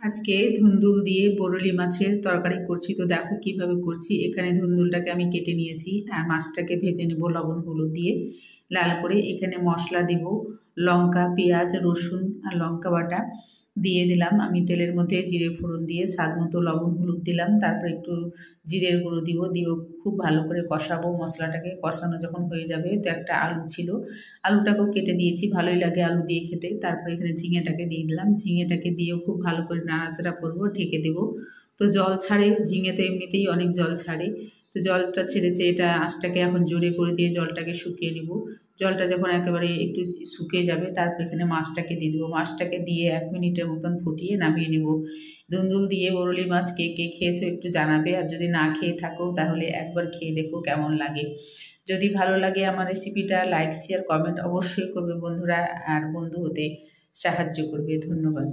আজকে ধুন্দুল দিয়ে বরলি মাছের তরকারি করছি। তো দেখো কিভাবে করছি। এখানে ধুন্দুলটাকে আমি কেটে নিয়েছি আর মাছটাকে ভেজে নেব লবণ হলুদ দিয়ে লাল করে। এখানে মশলা দেব, লঙ্কা, পেঁয়াজ, রসুন আর লঙ্কা বাটা দিয়ে দিলাম। আমি তেলের মধ্যে জিরে ফোড়ন দিয়ে স্বাদ মতো লবণ হলুদ দিলাম, তারপর একটু জিরের গুঁড়ো দিব খুব ভালো করে কষাবো মশলাটাকে। কষানো যখন হয়ে যাবে, তো একটা আলু ছিল, আলুটাকেও কেটে দিয়েছি, ভালোই লাগে আলু দিয়ে খেতে। তারপরে এখানে ঝিঙেটাকে দিয়ে দিলাম, ঝিঙেটাকে দিয়েও খুব ভালো করে নাড়াচাড়া করবো, ঢেকে দেবো। তো জল ছাড়ে, ঝিঙে তো এমনিতেই অনেক জল ছাড়ে। তো জলটা ছেড়েছে, এটা আঁচটাকে এখন জোরে করে দিয়ে জলটাকে শুকিয়ে নেব। জলটা যখন একেবারে একটু শুকিয়ে যাবে, তারপর এখানে মাছটাকে দিয়ে দেবো। মাছটাকে দিয়ে 1 মিনিটের মতন ফুটিয়ে নামিয়ে নেব। ধুন্দুল দিয়ে বরলি মাছ কে কে খেয়েছো একটু জানাবে, আর যদি না খেয়ে থাকো তাহলে একবার খেয়ে দেখো কেমন লাগে। যদি ভালো লাগে আমার রেসিপিটা, লাইক শেয়ার কমেন্ট অবশ্যই করবে বন্ধুরা, আর বন্ধু হতে সাহায্য করবে। ধন্যবাদ।